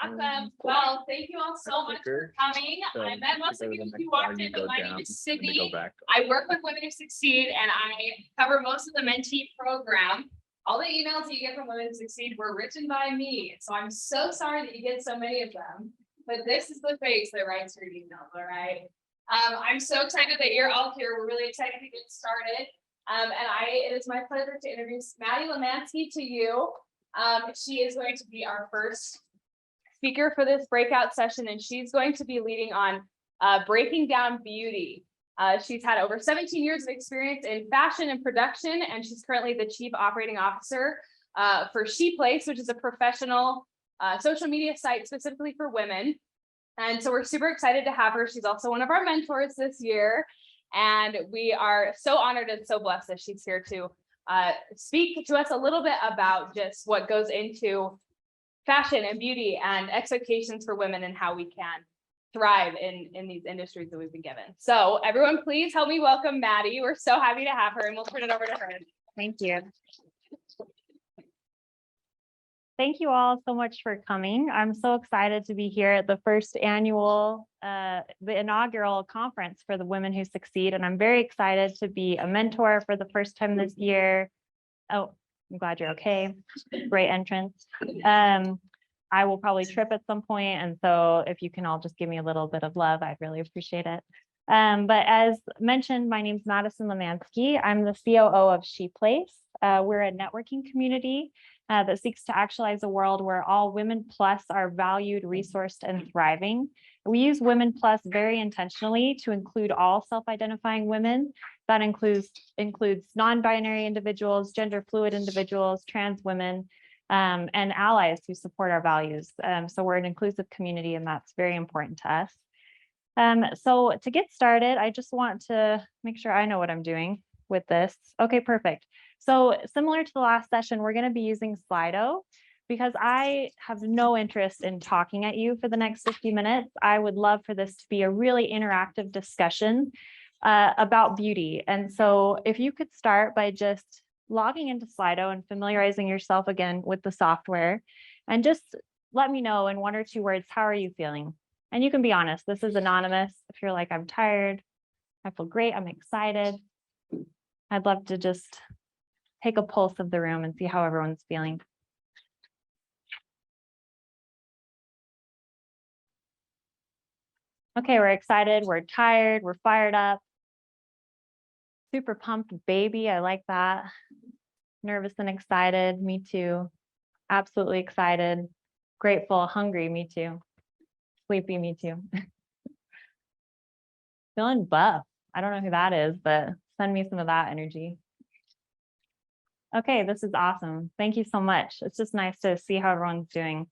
Awesome. Well, thank you all so much for coming. I met most of you as you walked in, but my name is Sydney. I work with Women Who Succeed, and I cover most of the mentee program. All the emails you get from Women Who Succeed were written by me, so I'm so sorry that you get so many of them. But this is the face that writes your emails, all right? I'm so excited that you're all here. We're really excited to get started. It is my pleasure to introduce Madi Limansky to you. She is going to be our first speaker for this breakout session, and she's going to be leading on breaking down beauty. She's had over 17 years of experience in fashion and production, and she's currently the Chief Operating Officer for ShePlace, which is a professional social media site specifically for women. And so we're super excited to have her. She's also one of our mentors this year. And we are so honored and so blessed that she's here to speak to us a little bit about just what goes into fashion and beauty and expectations for women and how we can thrive in these industries that we've been given. So everyone, please help me welcome Madi. We're so happy to have her, and we'll turn it over to her. Thank you. Thank you all so much for coming. I'm so excited to be here at the first annual, the inaugural conference for the Women Who Succeed. And I'm very excited to be a mentor for the first time this year. Oh, I'm glad you're okay. Great entrance. I will probably trip at some point, and so if you can all just give me a little bit of love, I'd really appreciate it. But as mentioned, my name is Madison Limansky. I'm the COO of ShePlace. We're a networking community that seeks to actualize a world where all women plus are valued, resourced, and thriving. We use women plus very intentionally to include all self-identifying women. That includes non-binary individuals, gender fluid individuals, trans women, and allies who support our values. So we're an inclusive community, and that's very important to us. So to get started, I just want to make sure I know what I'm doing with this. Okay, perfect. So similar to the last session, we're going to be using Slido because I have no interest in talking at you for the next 50 minutes. I would love for this to be a really interactive discussion about beauty. And so if you could start by just logging into Slido and familiarizing yourself again with the software, and just let me know in 1 or 2 words, how are you feeling? And you can be honest, this is anonymous. If you're like, I'm tired, I feel great, I'm excited. I'd love to just take a pulse of the room and see how everyone's feeling. Okay, we're excited, we're tired, we're fired up. Super pumped baby, I like that. Nervous and excited, me too. Absolutely excited, grateful, hungry, me too. Sleepy, me too. Feeling buff. I don't know who that is, but send me some of that energy. Okay, this is awesome. Thank you so much. It's just nice to see how everyone's doing.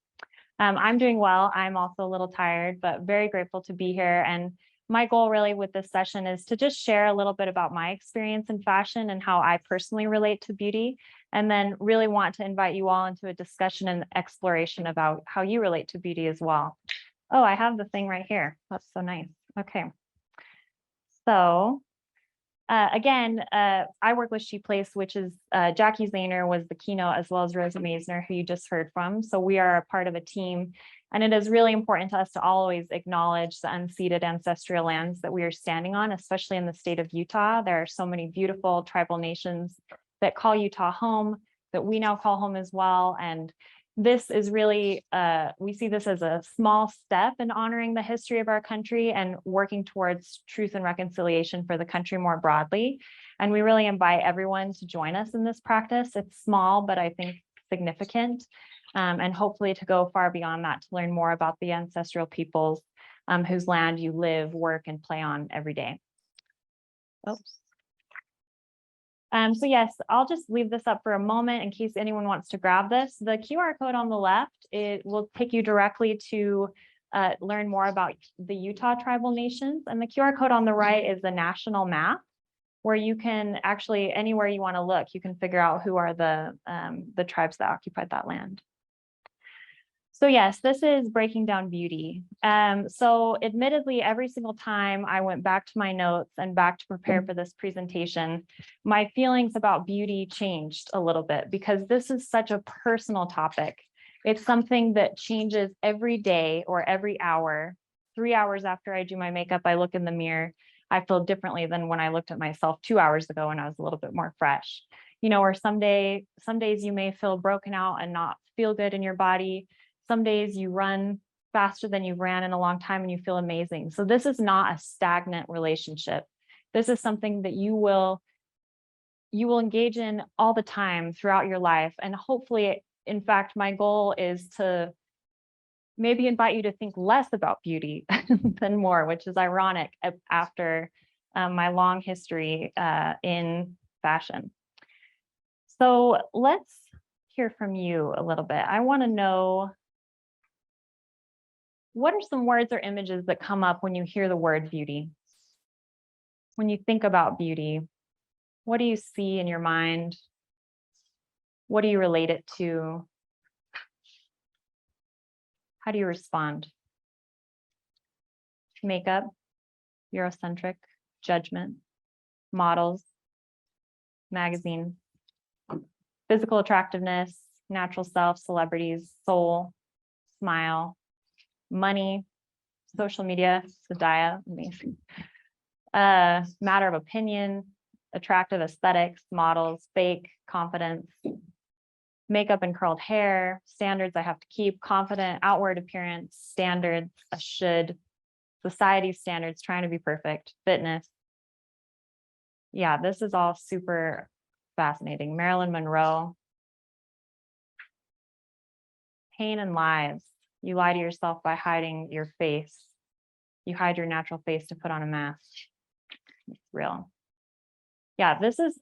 I'm doing well. I'm also a little tired, but very grateful to be here. And my goal really with this session is to just share a little bit about my experience in fashion and how I personally relate to beauty, and then really want to invite you all into a discussion and exploration about how you relate to beauty as well. Oh, I have the thing right here. That's so nice. Okay. So again, I work with ShePlace, which is Jackie Zahner was the keynote, as well as Rosa Maisner, who you just heard from. So we are a part of a team, and it is really important to us to always acknowledge the unceded ancestral lands that we are standing on, especially in the state of Utah. There are so many beautiful tribal nations that call Utah home, that we now call home as well. And this is really, we see this as a small step in honoring the history of our country and working towards truth and reconciliation for the country more broadly. And we really invite everyone to join us in this practice. It's small, but I think significant, and hopefully to go far beyond that to learn more about the ancestral peoples whose land you live, work, and play on every day. Oops. So yes, I'll just leave this up for a moment in case anyone wants to grab this. The QR code on the left, it will take you directly to learn more about the Utah tribal nations. And the QR code on the right is the national map, where you can actually, anywhere you want to look, you can figure out who are the tribes that occupied that land. So yes, this is breaking down beauty. So admittedly, every single time I went back to my notes and back to prepare for this presentation, my feelings about beauty changed a little bit, because this is such a personal topic. It's something that changes every day or every hour. 3 hours after I do my makeup, I look in the mirror. I feel differently than when I looked at myself 2 hours ago and I was a little bit more fresh. Or some days you may feel broken out and not feel good in your body. Some days you run faster than you've ran in a long time and you feel amazing. So this is not a stagnant relationship. This is something that you will engage in all the time throughout your life. And hopefully, in fact, my goal is to maybe invite you to think less about beauty than more, which is ironic after my long history in fashion. So let's hear from you a little bit. I want to know, what are some words or images that come up when you hear the word beauty? When you think about beauty, what do you see in your mind? What do you relate it to? How do you respond? Makeup, Eurocentric, judgment, models, magazine, physical attractiveness, natural self, celebrities, soul, smile, money, social media, Sadaya, amazing. Matter of opinion, attractive aesthetics, models, fake, confidence, makeup and curled hair, standards I have to keep, confident, outward appearance, standards, a should, society standards, trying to be perfect, fitness. Yeah, this is all super fascinating. Marilyn Monroe. Pain and lies. You lie to yourself by hiding your face. You hide your natural face to put on a mask. It's real. Yeah, this is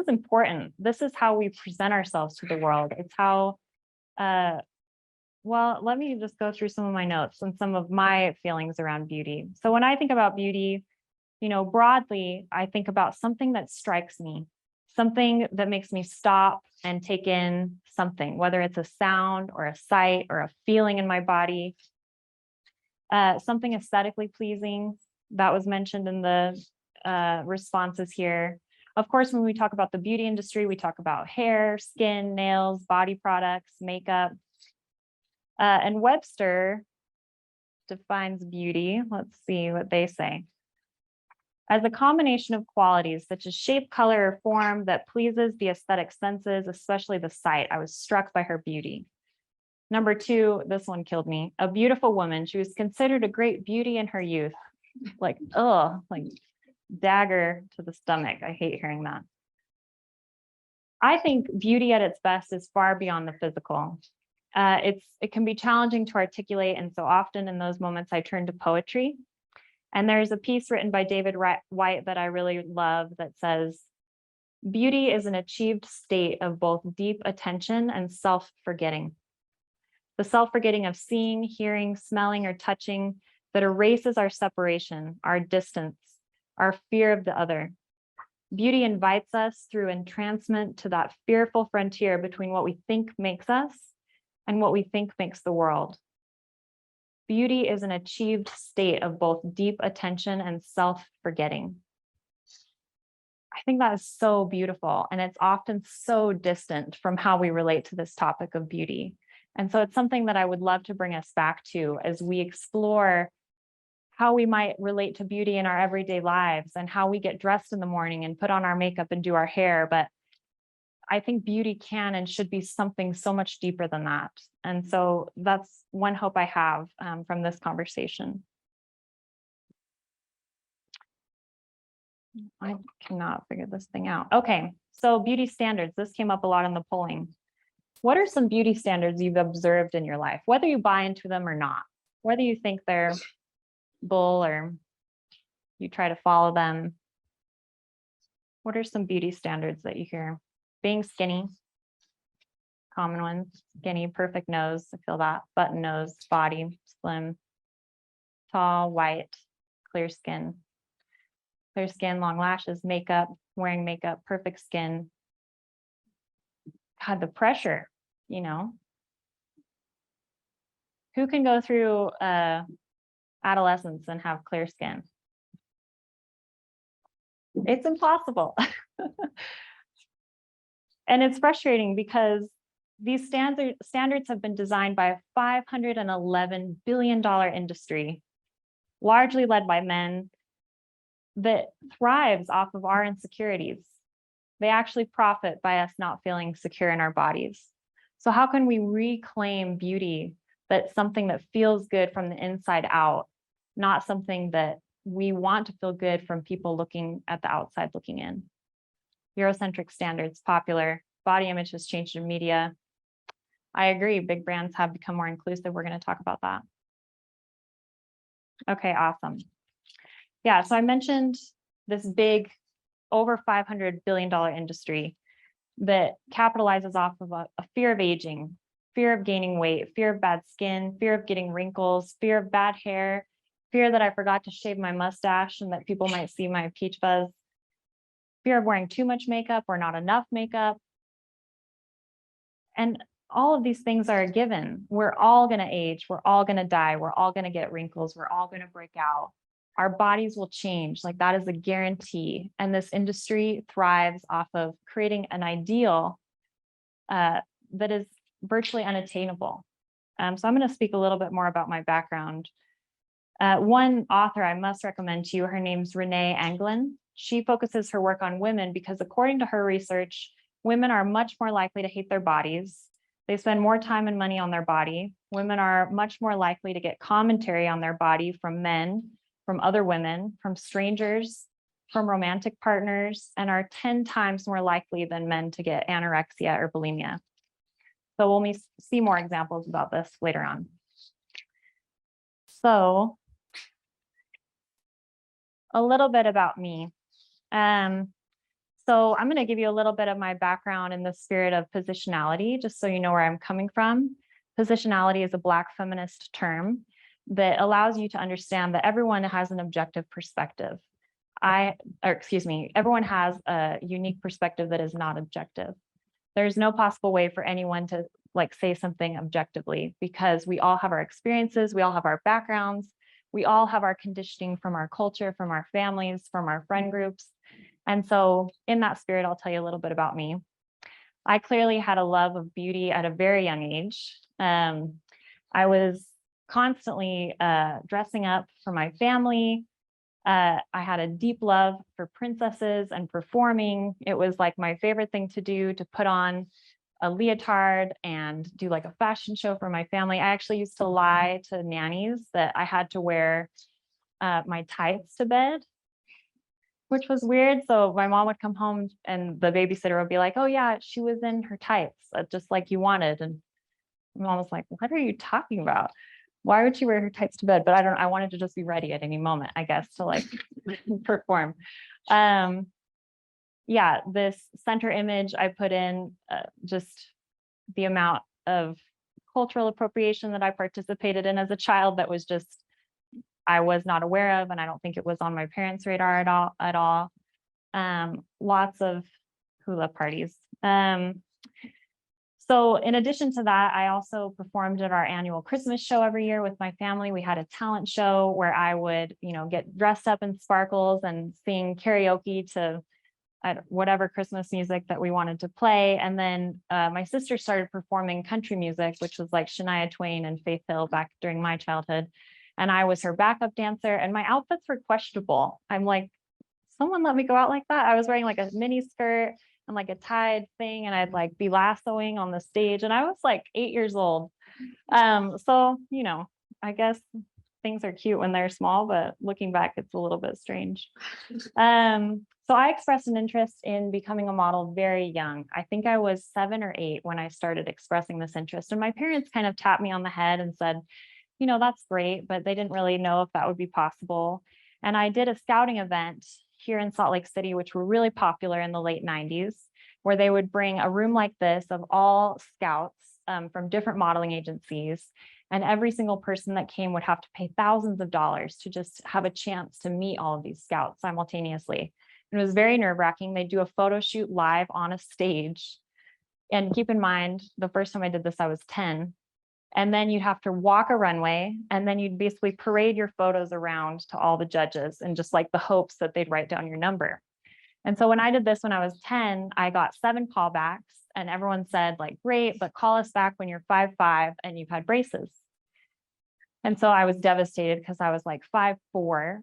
important. This is how we present ourselves to the world. It's how, well, let me just go through some of my notes and some of my feelings around beauty. So when I think about beauty, broadly, I think about something that strikes me, something that makes me stop and take in something, whether it's a sound or a sight or a feeling in my body, something aesthetically pleasing that was mentioned in the responses here. Of course, when we talk about the beauty industry, we talk about hair, skin, nails, body products, makeup. And Webster defines beauty. Let's see what they say. As a combination of qualities such as shape, color, or form that pleases the aesthetic senses, especially the sight. I was struck by her beauty. Number 2, this one killed me. A beautiful woman. She was considered a great beauty in her youth. Like dagger to the stomach. I hate hearing that. I think beauty at its best is far beyond the physical. It can be challenging to articulate, and so often in those moments I turn to poetry. And there's a piece written by David White that I really love that says, beauty is an achieved state of both deep attention and self-forgetting. The self-forgetting of seeing, hearing, smelling, or touching that erases our separation, our distance, our fear of the other. Beauty invites us through entrancement to that fearful frontier between what we think makes us and what we think makes the world. Beauty is an achieved state of both deep attention and self-forgetting. I think that is so beautiful, and it's often so distant from how we relate to this topic of beauty. And so it's something that I would love to bring us back to as we explore how we might relate to beauty in our everyday lives and how we get dressed in the morning and put on our makeup and do our hair. But I think beauty can and should be something so much deeper than that. And so that's one hope I have from this conversation. I cannot figure this thing out. Okay, so beauty standards. This came up a lot in the polling. What are some beauty standards you've observed in your life, whether you buy into them or not, whether you think they're bull or you try to follow them? What are some beauty standards that you hear? Being skinny, common ones, skinny, perfect nose, I feel that, button nose, body, slim, tall, white, clear skin, long lashes, makeup, wearing makeup, perfect skin. God, the pressure, who can go through adolescence and have clear skin? It's impossible. And it's frustrating because these standards have been designed by a $511 billion industry, largely led by men, that thrives off of our insecurities. They actually profit by us not feeling secure in our bodies. So how can we reclaim beauty that's something that feels good from the inside out, not something that we want to feel good from people looking at the outside looking in? Eurocentric standards popular, body image has changed in media. I agree, big brands have become more inclusive. We're going to talk about that. Okay, awesome. Yeah, so I mentioned this big, over $500 billion industry that capitalizes off of a fear of aging, fear of gaining weight, fear of bad skin, fear of getting wrinkles, fear of bad hair, fear that I forgot to shave my mustache and that people might see my peach fuzz, fear of wearing too much makeup or not enough makeup. And all of these things are a given. We're all going to age. We're all going to die. We're all going to get wrinkles. We're all going to break out. Our bodies will change. Like, that is a guarantee. And this industry thrives off of creating an ideal that is virtually unattainable. So I'm going to speak a little bit more about my background. One author I must recommend to you, her name's Renee Anglin. She focuses her work on women because, according to her research, women are much more likely to hate their bodies. They spend more time and money on their body. Women are much more likely to get commentary on their body from men, from other women, from strangers, from romantic partners, and are 10 times more likely than men to get anorexia or bulimia. So we'll see more examples about this later on. So a little bit about me. So I'm going to give you a little bit of my background in the spirit of positionality, just so you know where I'm coming from. Positionality is a Black feminist term that allows you to understand that everyone has an objective perspective. Everyone has a unique perspective that is not objective. There's no possible way for anyone to say something objectively, because we all have our experiences, we all have our backgrounds, we all have our conditioning from our culture, from our families, from our friend groups. And so in that spirit, I'll tell you a little bit about me. I clearly had a love of beauty at a very young age. I was constantly dressing up for my family. I had a deep love for princesses and performing. It was like my favorite thing to do, to put on a leotard and do like a fashion show for my family. I actually used to lie to nannies that I had to wear my tights to bed, which was weird. So my mom would come home and the babysitter would be like, "Oh yeah, she was in her tights, just like you wanted." And my mom was like, "What are you talking about? Why would she wear her tights to bed?" But I wanted to just be ready at any moment, I guess, to perform. Yeah, this center image I put in, just the amount of cultural appropriation that I participated in as a child that was just, I was not aware of, and I don't think it was on my parents' radar at all. Lots of hula parties. So in addition to that, I also performed at our annual Christmas show every year with my family. We had a talent show where I would, get dressed up in sparkles and sing karaoke to whatever Christmas music that we wanted to play. And then my sister started performing country music, which was like Shania Twain and Faith Hill back during my childhood. And I was her backup dancer, and my outfits were questionable. I'm like, someone let me go out like that? I was wearing like a mini skirt and like a tied thing, and I'd be lassoing on the stage, and I was like 8 years old. So, I guess things are cute when they're small, but looking back, it's a little bit strange. So I expressed an interest in becoming a model very young. I think I was 7 or 8 when I started expressing this interest, and my parents kind of tapped me on the head and said, "That's great," but they didn't really know if that would be possible. And I did a scouting event here in Salt Lake City, which were really popular in the late 90s, where they would bring a room like this of all scouts from different modeling agencies. And every single person that came would have to pay thousands of dollars to just have a chance to meet all of these scouts simultaneously. And it was very nerve-wracking. They do a photo shoot live on a stage. And keep in mind, the first time I did this, I was 10. And then you'd have to walk a runway, and then you'd basically parade your photos around to all the judges, and just the hopes that they'd write down your number. And so when I did this when I was 10, I got 7 callbacks and everyone said like, great, but call us back when you're 5'5" and you've had braces. And so I was devastated because I was like 5'4"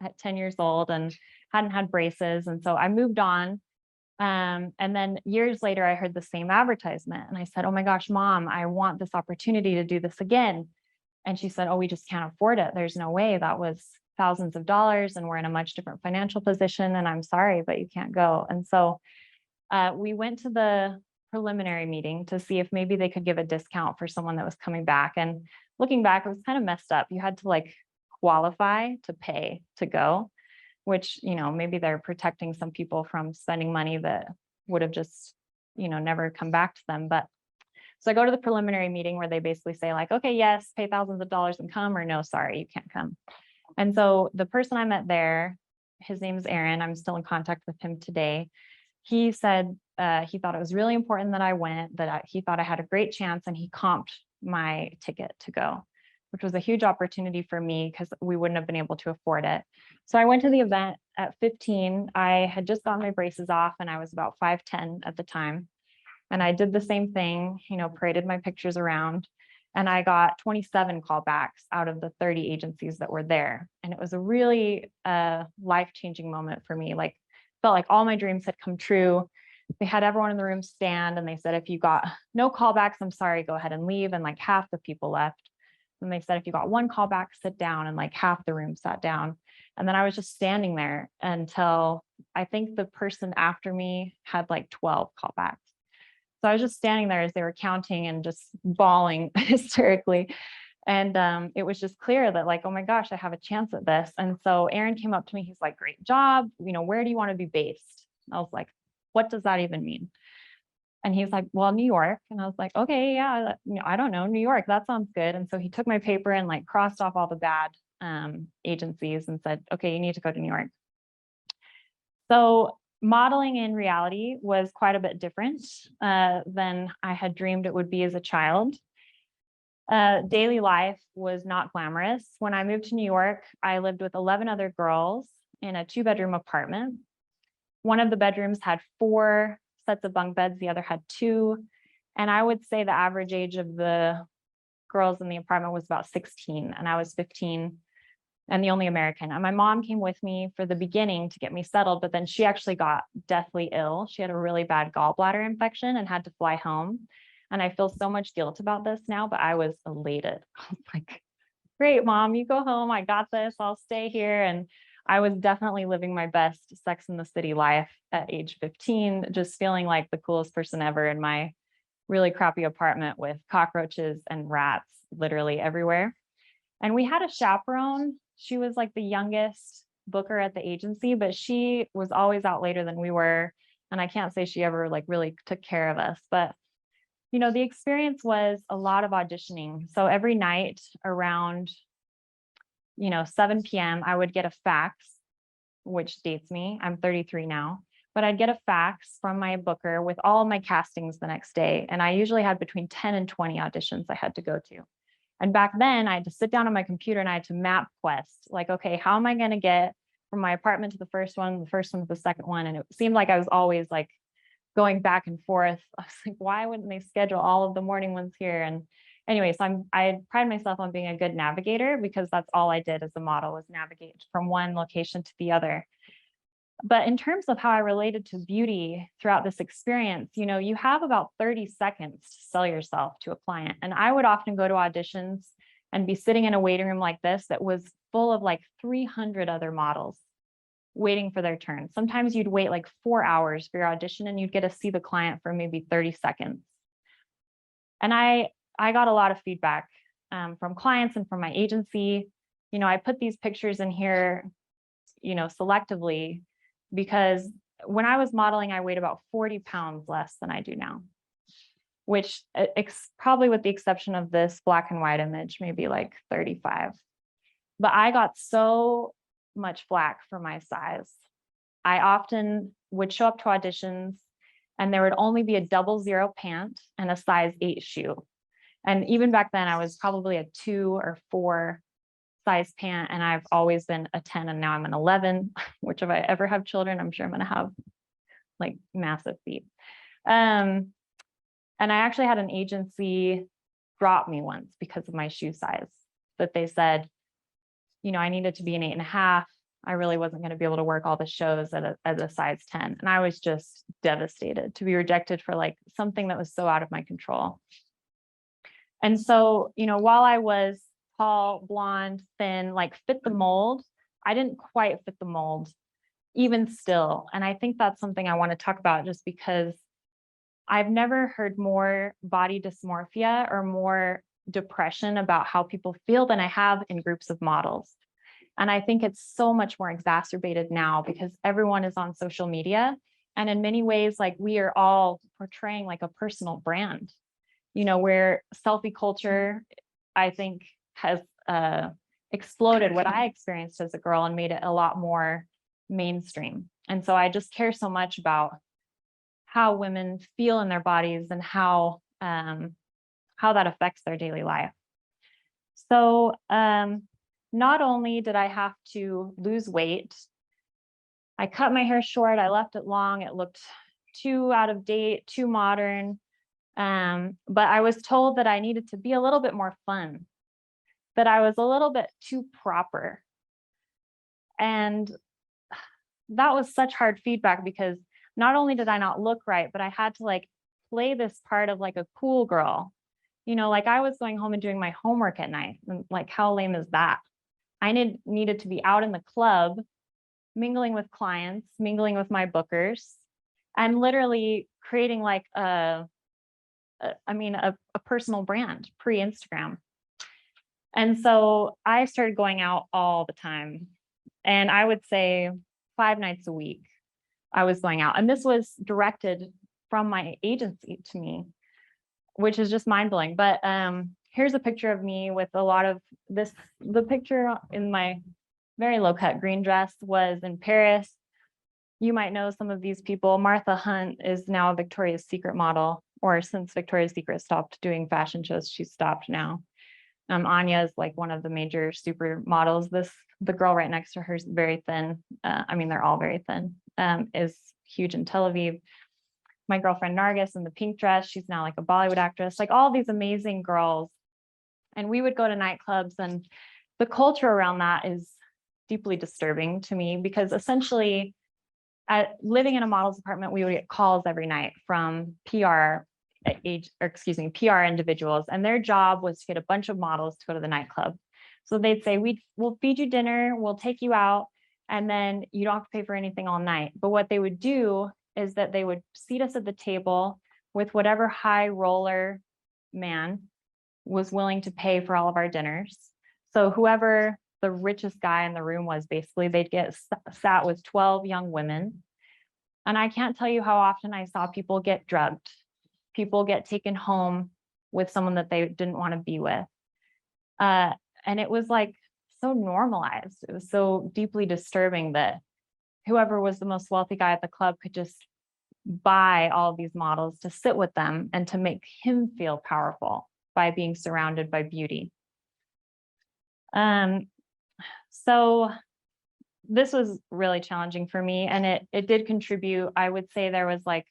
at 10 years old and hadn't had braces. And so I moved on. And then years later, I heard the same advertisement and I said, oh my gosh, Mom, I want this opportunity to do this again. And she said, oh, we just can't afford it. There's no way. That was thousands of dollars and we're in a much different financial position. And I'm sorry, but you can't go. And so we went to the preliminary meeting to see if maybe they could give a discount for someone that was coming back. And looking back, it was kind of messed up. You had to like qualify to pay to go, which, you know, maybe they're protecting some people from spending money that would have just, you know, never come back to them. But so I go to the preliminary meeting where they basically say like, okay, yes, pay thousands of dollars and come, or no, sorry, you can't come. And so the person I met there, his name is Aaron. I'm still in contact with him today. He said he thought it was really important that I went, that he thought I had a great chance, and he comped my ticket to go, which was a huge opportunity for me because we wouldn't have been able to afford it. So I went to the event at 15. I had just gotten my braces off and I was about 5'10" at the time. And I did the same thing, you know, paraded my pictures around, and I got 27 callbacks out of the 30 agencies that were there. And it was a really life-changing moment for me. Like, felt like all my dreams had come true. They had everyone in the room stand and they said, if you got no callbacks, I'm sorry, go ahead and leave. And like half the people left. And they said, if you got 1 callback, sit down, and like half the room sat down. And then I was just standing there until I think the person after me had like 12 callbacks. So I was just standing there as they were counting and just bawling hysterically. And it was just clear that like, oh my gosh, I have a chance at this. And so Aaron came up to me. He's like, great job. You know, where do you want to be based? I was like, what does that even mean? And he's like, well, New York. And I was like, okay, yeah, you know, I don't know, New York, that sounds good. And so he took my paper and like crossed off all the bad agencies and said, okay, you need to go to New York. So modeling in reality was quite a bit different than I had dreamed it would be as a child. Daily life was not glamorous. When I moved to New York, I lived with 11 other girls in a 2-bedroom apartment. One of the bedrooms had 4 sets of bunk beds, the other had 2. And I would say the average age of the girls in the apartment was about 16, and I was 15 and the only American. And my mom came with me for the beginning to get me settled, but then she actually got deathly ill. She had a really bad gallbladder infection and had to fly home. And I feel so much guilt about this now, but I was elated. I was like, great, Mom, you go home. I got this. I'll stay here. And I was definitely living my best Sex in the City life at age 15, just feeling like the coolest person ever in my really crappy apartment with cockroaches and rats literally everywhere. And we had a chaperone. She was like the youngest booker at the agency, but she was always out later than we were. And I can't say she ever like really took care of us, but you know, the experience was a lot of auditioning. So every night around, you know, 7 p.m., I would get a fax, which dates me. I'm 33 now, but I'd get a fax from my booker with all of my castings the next day. And I usually had between 10 and 20 auditions I had to go to. And back then I had to sit down on my computer and I had to map quest, like, okay, how am I going to get from my apartment to the first one to the second one? And it seemed like I was always like going back and forth. I was like, why wouldn't they schedule all of the morning ones here? And anyway, so I pride myself on being a good navigator because that's all I did as a model, was navigate from one location to the other. But in terms of how I related to beauty throughout this experience, you know, you have about 30 seconds to sell yourself to a client. And I would often go to auditions and be sitting in a waiting room like this that was full of like 300 other models waiting for their turn. Sometimes you'd wait like 4 hours for your audition and you'd get to see the client for maybe 30 seconds. And I got a lot of feedback from clients and from my agency. You know, I put these pictures in here, you know, selectively, because when I was modeling, I weighed about 40 pounds less than I do now, which probably with the exception of this black and white image, maybe like 35. But I got so much flack for my size. I often would show up to auditions and there would only be a 00 pant and a size 8 shoe. And even back then I was probably a 2 or 4 size pant, and I've always been a 10 and now I'm an 11, which if I ever have children, I'm sure I'm going to have like massive feet. And I actually had an agency drop me once because of my shoe size, that they said, I needed to be an 8.5. I really wasn't going to be able to work all the shows at a size 10. And I was just devastated to be rejected for like something that was so out of my control. And so, while I was tall, blonde, thin, like fit the mold, I didn't quite fit the mold even still. And I think that's something I want to talk about, just because I've never heard more body dysmorphia or more depression about how people feel than I have in groups of models. And I think it's so much more exacerbated now because everyone is on social media. And in many ways, like we are all portraying like a personal brand, where selfie culture, I think, has exploded what I experienced as a girl and made it a lot more mainstream. And so I just care so much about how women feel in their bodies and how that affects their daily life. So not only did I have to lose weight, I cut my hair short, I left it long, it looked too out of date, too modern. But I was told that I needed to be a little bit more fun, that I was a little bit too proper. And that was such hard feedback, because not only did I not look right, but I had to like play this part of like a cool girl. Like I was going home and doing my homework at night. And like, how lame is that? I needed to be out in the club, mingling with clients, mingling with my bookers, and literally creating like a personal brand pre-Instagram. And so I started going out all the time. And I would say 5 nights a week I was going out. And this was directed from my agency to me, which is just mind-blowing. But here's a picture of me with a lot of this. The picture in my very low-cut green dress was in Paris. You might know some of these people. Martha Hunt is now a Victoria's Secret model, or since Victoria's Secret stopped doing fashion shows, she's stopped now. Anya is like one of the major supermodels. The girl right next to her is very thin. They're all very thin, is huge in Tel Aviv. My girlfriend Nargis in the pink dress, she's now like a Bollywood actress, like all these amazing girls. And we would go to nightclubs, and the culture around that is deeply disturbing to me, because essentially living in a model's apartment, we would get calls every night from PR individuals, and their job was to get a bunch of models to go to the nightclub. So they'd say, we'll feed you dinner, we'll take you out, and then you don't have to pay for anything all night. But what they would do is that they would seat us at the table with whatever high roller man was willing to pay for all of our dinners. So whoever the richest guy in the room was, basically, they'd get sat with 12 young women. And I can't tell you how often I saw people get drugged, people get taken home with someone that they didn't want to be with. And it was like so normalized. It was so deeply disturbing that whoever was the most wealthy guy at the club could just buy all of these models to sit with them and to make him feel powerful by being surrounded by beauty. So this was really challenging for me, and it did contribute. I would say there was like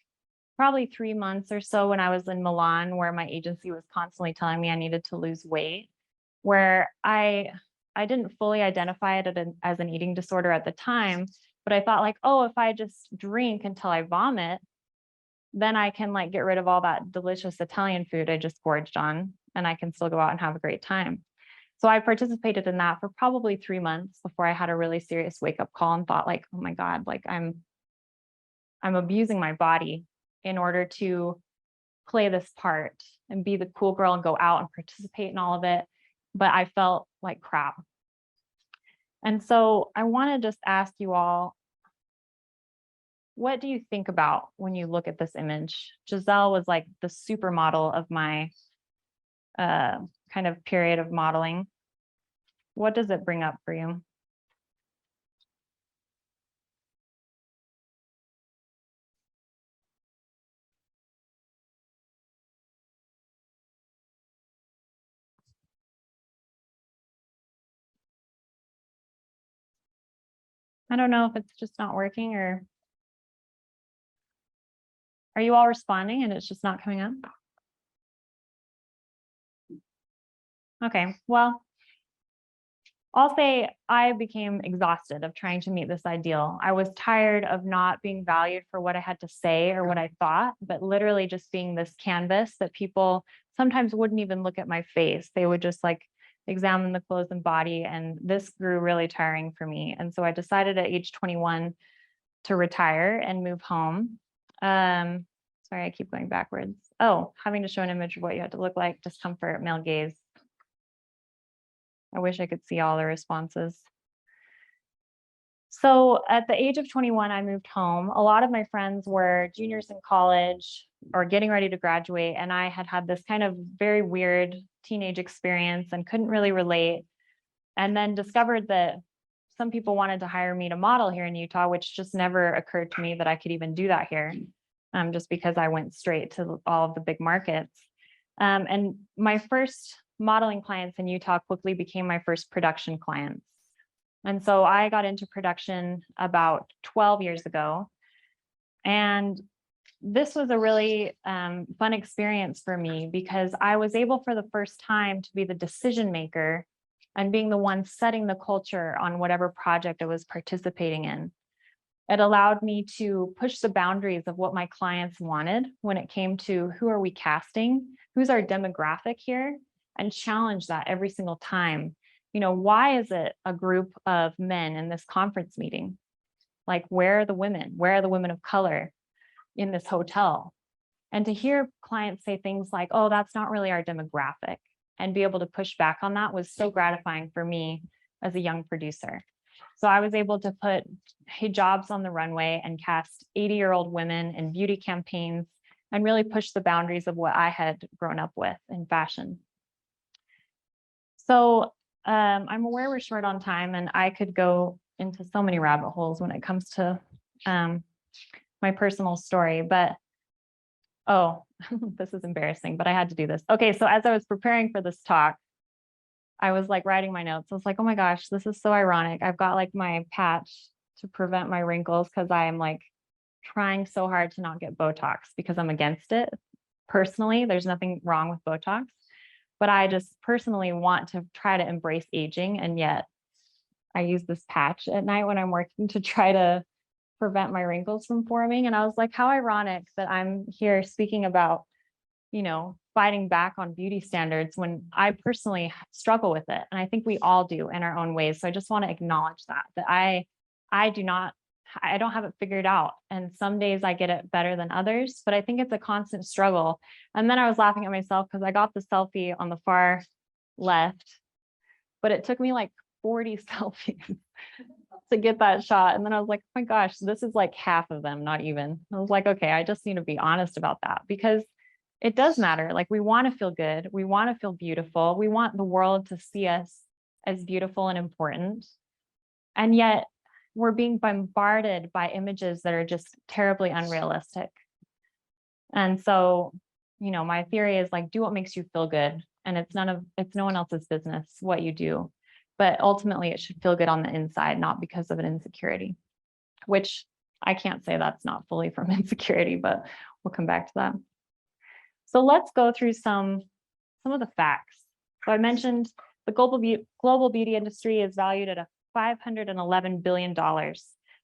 probably 3 months or so when I was in Milan where my agency was constantly telling me I needed to lose weight, where I didn't fully identify it as an eating disorder at the time, but I thought like, oh, if I just drink until I vomit, then I can like get rid of all that delicious Italian food I just gorged on, and I can still go out and have a great time. So I participated in that for probably 3 months before I had a really serious wake-up call and thought like, oh my God, like I'm abusing my body in order to play this part and be the cool girl and go out and participate in all of it. But I felt like crap. And so I want to just ask you all, what do you think about when you look at this image? Giselle was like the supermodel of my kind of period of modeling. What does it bring up for you? I don't know if it's just not working, or are you all responding and it's just not coming up? Okay, well, I'll say I became exhausted of trying to meet this ideal. I was tired of not being valued for what I had to say or what I thought, but literally just being this canvas that people sometimes wouldn't even look at my face. They would just like examine the clothes and body, and this grew really tiring for me. And so I decided at age 21 to retire and move home. Sorry, I keep going backwards. Oh, having to show an image of what you had to look like, discomfort, male gaze. I wish I could see all the responses. So at the age of 21, I moved home. A lot of my friends were juniors in college or getting ready to graduate, and I had had this kind of very weird teenage experience and couldn't really relate. And then discovered that some people wanted to hire me to model here in Utah, which just never occurred to me that I could even do that here, just because I went straight to all of the big markets. And my first modeling clients in Utah quickly became my first production clients. And so I got into production about 12 years ago. And this was a really fun experience for me because I was able for the first time to be the decision maker and being the one setting the culture on whatever project I was participating in. It allowed me to push the boundaries of what my clients wanted when it came to who are we casting, who's our demographic here, and challenge that every single time. You know, why is it a group of men in this conference meeting? Like, where are the women? Where are the women of color in this hotel? And to hear clients say things like, oh, that's not really our demographic, and be able to push back on that was so gratifying for me as a young producer. So I was able to put hijabs on the runway and cast 80-year-old women in beauty campaigns and really push the boundaries of what I had grown up with in fashion. So I'm aware we're short on time, and I could go into so many rabbit holes when it comes to my personal story, but oh, this is embarrassing, but I had to do this. Okay, so as I was preparing for this talk, I was like writing my notes. I was like, oh my gosh, this is so ironic. I've got like my patch to prevent my wrinkles because I am like trying so hard to not get Botox because I'm against it. Personally, there's nothing wrong with Botox, but I just personally want to try to embrace aging. And yet I use this patch at night when I'm working to try to prevent my wrinkles from forming. And I was like, how ironic that I'm here speaking about, you know, fighting back on beauty standards when I personally struggle with it. And I think we all do in our own ways. So I just want to acknowledge that I don't have it figured out. And some days I get it better than others, but I think it's a constant struggle. And then I was laughing at myself because I got the selfie on the far left, but it took me like 40 selfies to get that shot. And then I was like, oh my gosh, this is like half of them, not even. I was like, okay, I just need to be honest about that because it does matter. Like, we want to feel good. We want to feel beautiful. We want the world to see us as beautiful and important. And yet we're being bombarded by images that are just terribly unrealistic. And so, you know, my theory is like, do what makes you feel good. And it's no one else's business what you do. But ultimately it should feel good on the inside, not because of an insecurity, which I can't say that's not fully from insecurity, but we'll come back to that. So let's go through some of the facts. So I mentioned the global beauty industry is valued at $511 billion.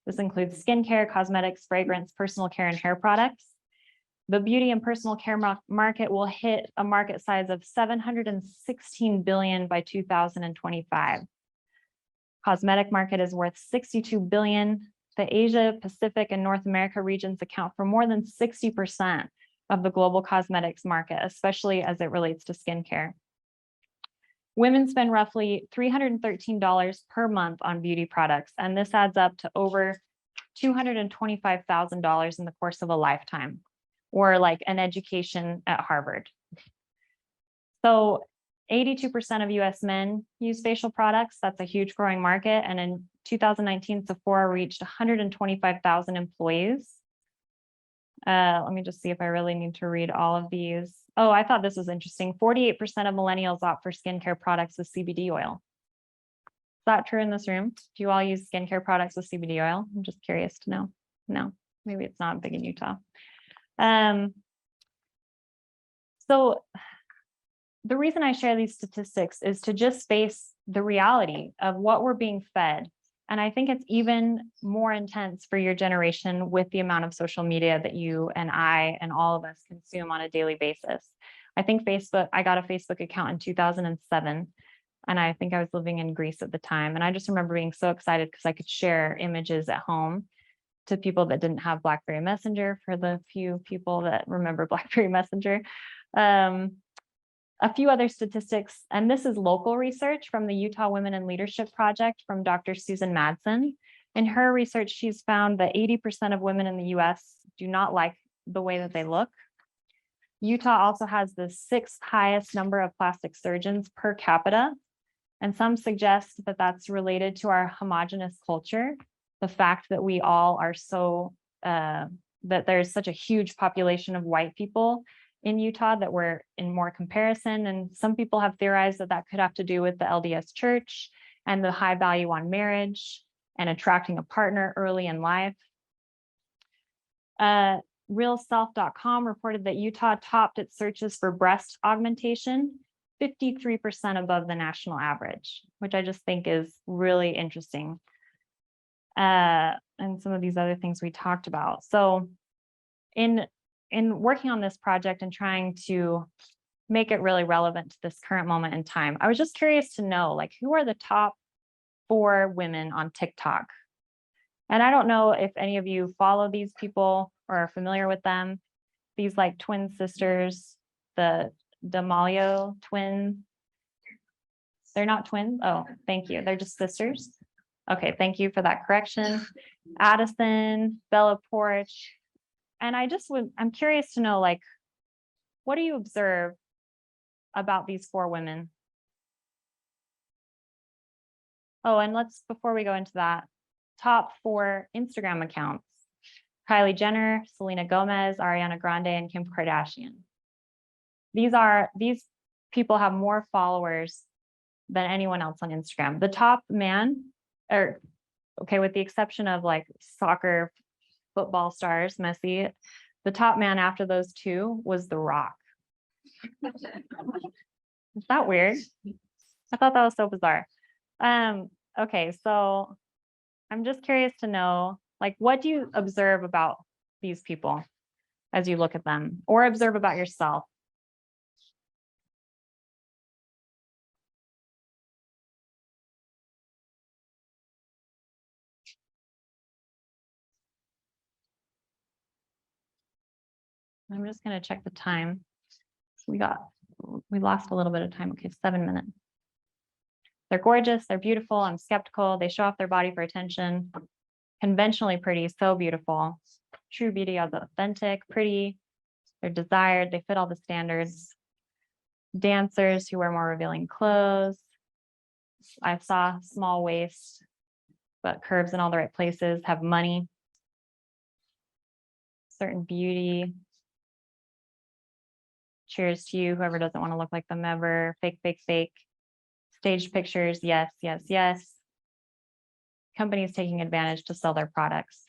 This includes skincare, cosmetics, fragrance, personal care, and hair products. The beauty and personal care market will hit a market size of $716 billion by 2025. Cosmetic market is worth $62 billion. The Asia, Pacific, and North America regions account for more than 60% of the global cosmetics market, especially as it relates to skincare. Women spend roughly $313 per month on beauty products, and this adds up to over $225,000 in the course of a lifetime, or like an education at Harvard. So 82% of US men use facial products. That's a huge growing market. And in 2019, Sephora reached 125,000 employees. Let me just see if I really need to read all of these. Oh, I thought this was interesting. 48% of millennials opt for skincare products with CBD oil. that true in this room? Do you all use skincare products with CBD oil? I'm just curious to know. No, maybe it's not big in Utah. So the reason I share these statistics is to just face the reality of what we're being fed. And I think it's even more intense for your generation with the amount of social media that you and I and all of us consume on a daily basis. I think I got a Facebook account in 2007, and I think I was living in Greece at the time. And I just remember being so excited because I could share images at home to people that didn't have BlackBerry Messenger, for the few people that remember BlackBerry Messenger. A few other statistics, and this is local research from the Utah Women in Leadership Project from Dr. Susan Madsen. In her research, she's found that 80% of women in the US do not like the way that they look. Utah also has the 6th highest number of plastic surgeons per capita, and some suggest that that's related to our homogenous culture, the fact that we all are so, that there's such a huge population of white people in Utah that we're in more comparison. And some people have theorized that that could have to do with the LDS church and the high value on marriage and attracting a partner early in life. RealSelf.com reported that Utah topped its searches for breast augmentation 53% above the national average, which I just think is really interesting. And some of these other things we talked about. So in working on this project and trying to make it really relevant to this current moment in time, I was just curious to know, like, who are the top 4 women on TikTok? And I don't know if any of you follow these people or are familiar with them. These like twin sisters, the D'Amelio twins. They're not twins? Oh, thank you. They're just sisters. Okay, thank you for that correction. Addison, Bella Porch. And I'm curious to know, like, what do you observe about these 4 women? Oh, and before we go into that, top 4 Instagram accounts: Kylie Jenner, Selena Gomez, Ariana Grande, and Kim Kardashian. These people have more followers than anyone else on Instagram. The top man, with the exception of like soccer, football stars, Messi, the top man after those 2 was The Rock. Is that weird? I thought that was so bizarre. Okay, so I'm just curious to know, like, what do you observe about these people as you look at them, or observe about yourself? I'm just going to check the time. We lost a little bit of time. Okay, 7 minutes. They're gorgeous. They're beautiful. I'm skeptical. They show off their body for attention. Conventionally pretty, so beautiful. True beauty is authentic, pretty. They're desired. They fit all the standards. Dancers who wear more revealing clothes. I saw small waist, but curves in all the right places. Have money. Certain beauty. Cheers to you, whoever doesn't want to look like them ever. Fake, fake, fake. Staged pictures, yes, yes, yes. Companies taking advantage to sell their products.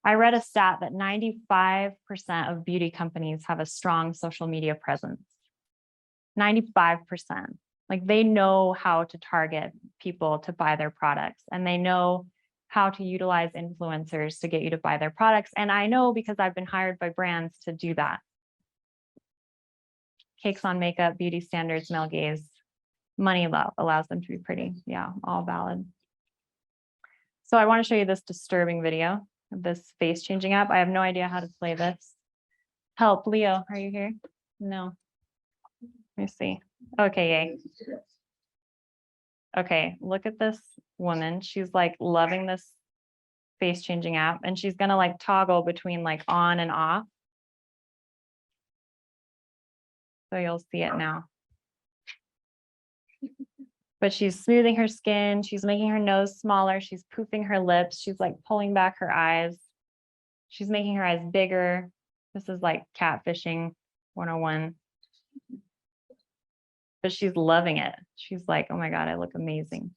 I read a stat that 95% of beauty companies have a strong social media presence. 95%. Like, they know how to target people to buy their products, and they know how to utilize influencers to get you to buy their products. And I know because I've been hired by brands to do that. Cakes on makeup, beauty standards, male gaze, money allows them to be pretty. Yeah, all valid. So I want to show you this disturbing video of this face changing app. I have no idea how to play this. Help, Leo, are you here? No. Let me see. Okay, yay. Okay, look at this woman. She's like loving this face changing app, and she's gonna like toggle between like on and off. So you'll see it now. But she's smoothing her skin. She's making her nose smaller. She's poofing her lips. She's like pulling back her eyes. She's making her eyes bigger. This is like catfishing 101. but she's loving it. She's like, oh my God, I look amazing.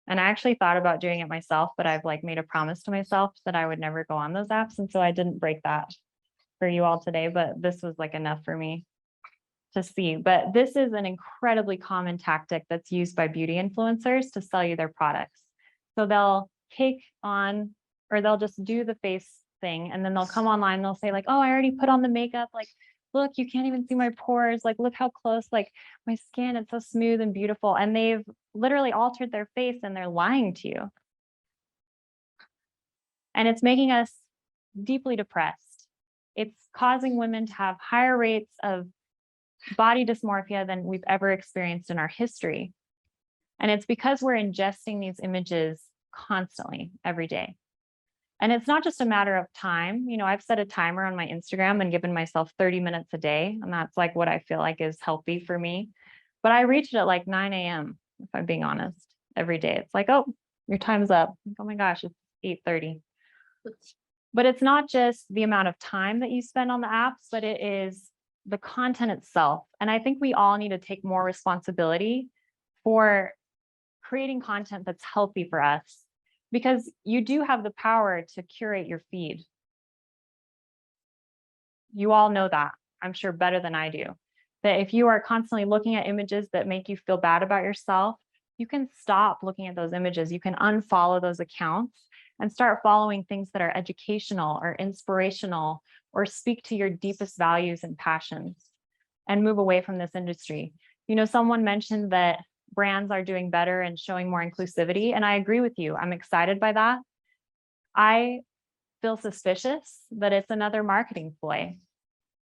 And I actually thought about doing it myself, but I've like made a promise to myself that I would never go on those apps. And so I didn't break that for you all today, but this was like enough for me to see. But this is an incredibly common tactic that's used by beauty influencers to sell you their products. So they'll take on, or they'll just do the face thing, and then they'll come online and they'll say like, oh, I already put on the makeup. Like, look, you can't even see my pores. Like, look how close, like my skin, it's so smooth and beautiful. And they've literally altered their face and they're lying to you. And it's making us deeply depressed. It's causing women to have higher rates of body dysmorphia than we've ever experienced in our history. And it's because we're ingesting these images constantly every day. And it's not just a matter of time. You know, I've set a timer on my Instagram and given myself 30 minutes a day. And that's like what I feel like is healthy for me. But I reach it at like 9 a.m., if I'm being honest, every day. It's like, oh, your time's up. Oh my gosh, it's 8:30. But it's not just the amount of time that you spend on the apps, but it is the content itself. And I think we all need to take more responsibility for creating content that's healthy for us, because you do have the power to curate your feed. You all know that, I'm sure, better than I do. That if you are constantly looking at images that make you feel bad about yourself, you can stop looking at those images. You can unfollow those accounts and start following things that are educational or inspirational or speak to your deepest values and passions, and move away from this industry. You know, someone mentioned that brands are doing better and showing more inclusivity, and I agree with you. I'm excited by that. I feel suspicious that it's another marketing ploy,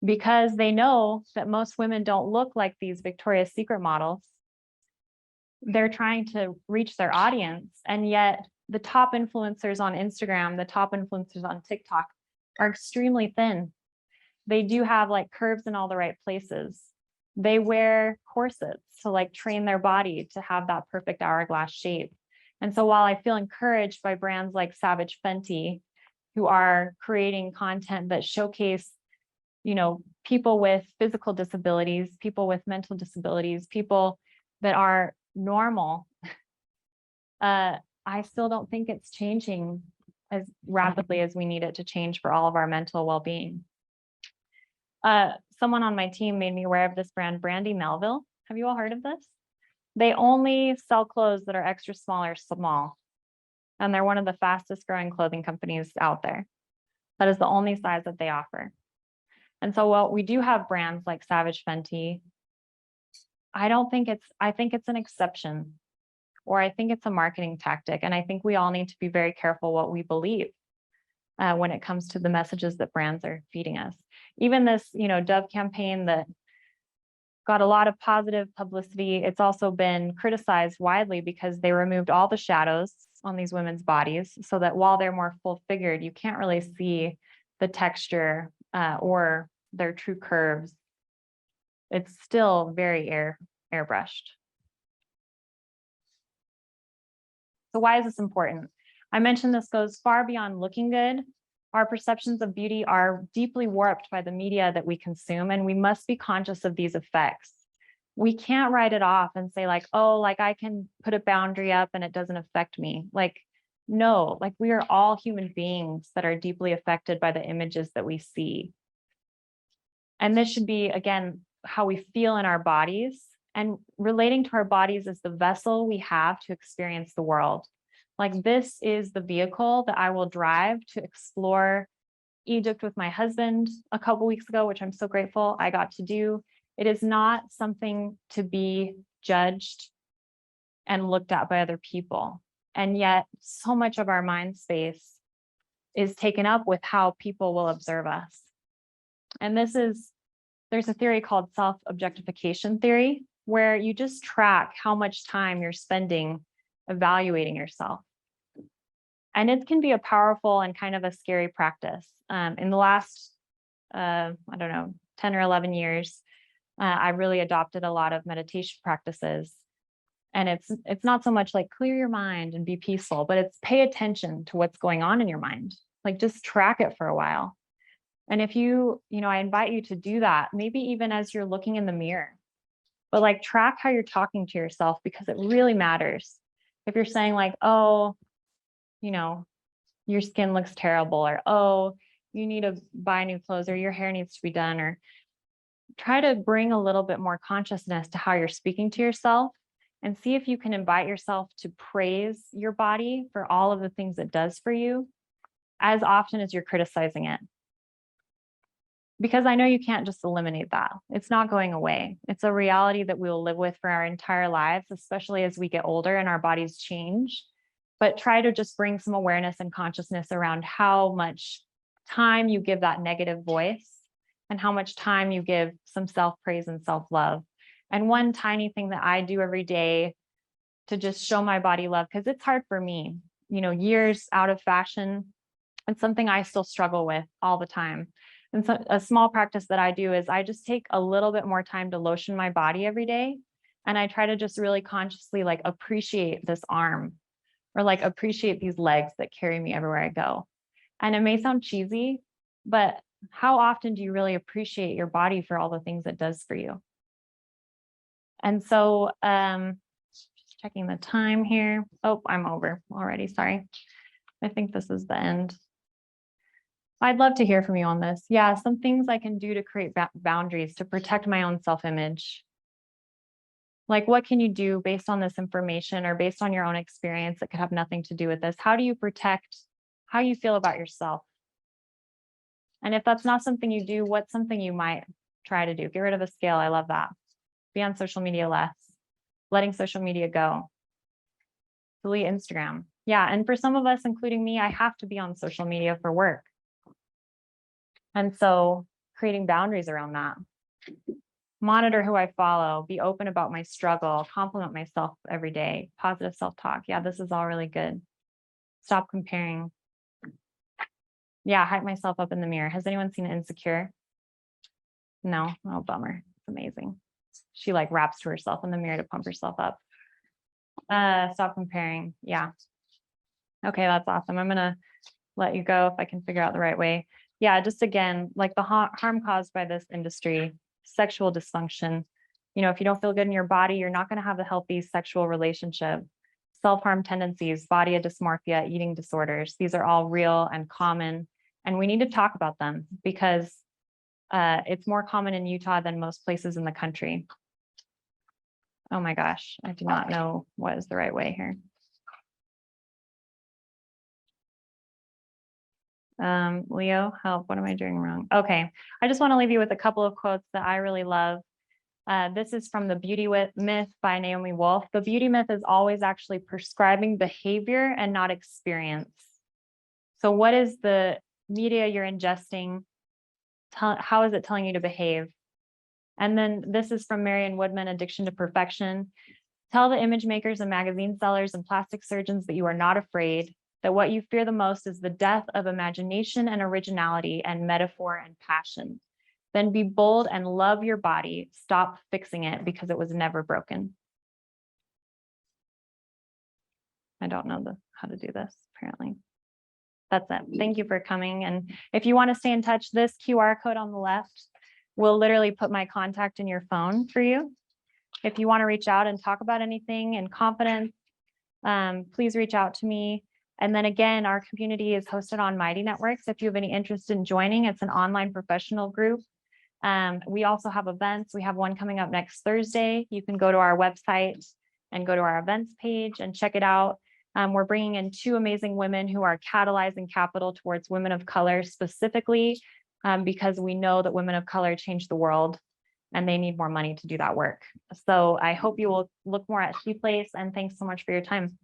because they know that most women don't look like these Victoria's Secret models. They're trying to reach their audience, and yet the top influencers on Instagram, the top influencers on TikTok are extremely thin. They do have like curves in all the right places. They wear corsets to like train their body to have that perfect hourglass shape. And so while I feel encouraged by brands like Savage Fenty, who are creating content that showcase, you know, people with physical disabilities, people with mental disabilities, people that are normal, I still don't think it's changing as rapidly as we need it to change for all of our mental well-being. Someone on my team made me aware of this brand, Brandy Melville. Have you all heard of this? They only sell clothes that are extra small or small. And they're one of the fastest growing clothing companies out there. That is the only size that they offer. And so while we do have brands like Savage Fenty, I think it's an exception, or I think it's a marketing tactic. And I think we all need to be very careful what we believe when it comes to the messages that brands are feeding us. Even this, you know, Dove campaign that got a lot of positive publicity, it's also been criticized widely because they removed all the shadows on these women's bodies, so that while they're more full figured, you can't really see the texture or their true curves. It's still very airbrushed. So why is this important? I mentioned this goes far beyond looking good. Our perceptions of beauty are deeply warped by the media that we consume, and we must be conscious of these effects. We can't write it off and say like, oh, like I can put a boundary up and it doesn't affect me. Like, no, like we are all human beings that are deeply affected by the images that we see. And this should be, again, how we feel in our bodies, and relating to our bodies as the vessel we have to experience the world. Like, this is the vehicle that I will drive to explore Egypt with my husband a couple weeks ago, which I'm so grateful I got to do. It is not something to be judged and looked at by other people. And yet so much of our mind space is taken up with how people will observe us. And there's a theory called self-objectification theory, where you just track how much time you're spending evaluating yourself. And it can be a powerful and kind of a scary practice. In the last, I don't know, 10 or 11 years, I really adopted a lot of meditation practices. And it's not so much like clear your mind and be peaceful, but it's pay attention to what's going on in your mind. Like, just track it for a while. And if I invite you to do that, maybe even as you're looking in the mirror, but like track how you're talking to yourself, because it really matters. If you're saying like, oh, you know, your skin looks terrible, or, oh, you need to buy new clothes, or your hair needs to be done, or try to bring a little bit more consciousness to how you're speaking to yourself, and see if you can invite yourself to praise your body for all of the things it does for you as often as you're criticizing it. Because I know you can't just eliminate that. It's not going away. It's a reality that we will live with for our entire lives, especially as we get older and our bodies change. But try to just bring some awareness and consciousness around how much time you give that negative voice, and how much time you give some self-praise and self-love. And one tiny thing that I do every day to just show my body love, because it's hard for me, years out of fashion, it's something I still struggle with all the time. And so a small practice that I do is I just take a little bit more time to lotion my body every day. And I try to just really consciously like appreciate this arm, or like appreciate these legs that carry me everywhere I go. And it may sound cheesy, but how often do you really appreciate your body for all the things it does for you? And so just checking the time here. Oh, I'm over already. Sorry. I think this is the end. I'd love to hear from you on this. Yeah, some things I can do to create boundaries to protect my own self-image. Like, what can you do based on this information, or based on your own experience that could have nothing to do with this? How do you protect how you feel about yourself? And if that's not something you do, what's something you might try to do? Get rid of a scale. I love that. Be on social media less. Letting social media go. Delete Instagram. Yeah, and for some of us, including me, I have to be on social media for work. And so creating boundaries around that. Monitor who I follow, be open about my struggle, compliment myself every day, positive self-talk. Yeah, this is all really good. Stop comparing. Yeah, hype myself up in the mirror. Has anyone seen Insecure? No? Oh, bummer. It's amazing. She like raps to herself in the mirror to pump herself up. Stop comparing. Yeah. Okay, that's awesome. I'm gonna let you go if I can figure out the right way. Yeah, just again, like the harm caused by this industry, sexual dysfunction. If you don't feel good in your body, you're not going to have a healthy sexual relationship. Self-harm tendencies, body dysmorphia, eating disorders. These are all real and common, and we need to talk about them, because it's more common in Utah than most places in the country. Oh my gosh, I do not know what is the right way here. Leo, help. What am I doing wrong? Okay. I just want to leave you with a couple of quotes that I really love. This is from The Beauty Myth by Naomi Wolf. The beauty myth is always actually prescribing behavior and not experience. So what is the media you're ingesting? How is it telling you to behave? And then this is from Marion Woodman, Addiction to Perfection. Tell the image makers and magazine sellers and plastic surgeons that you are not afraid, that what you fear the most is the death of imagination and originality and metaphor and passion. Then be bold and love your body. Stop fixing it because it was never broken. I don't know how to do this, apparently. That's it. Thank you for coming. And if you want to stay in touch, this QR code on the left will literally put my contact in your phone for you. If you want to reach out and talk about anything in confidence, please reach out to me. And then again, our community is hosted on Mighty Networks. If you have any interest in joining, it's an online professional group. We also have events. We have one coming up next Thursday. You can go to our website and go to our events page and check it out. We're bringing in 2 amazing women who are catalyzing capital towards women of color specifically, because we know that women of color change the world and they need more money to do that work. So I hope you will look more at ShePlace, and thanks so much for your time.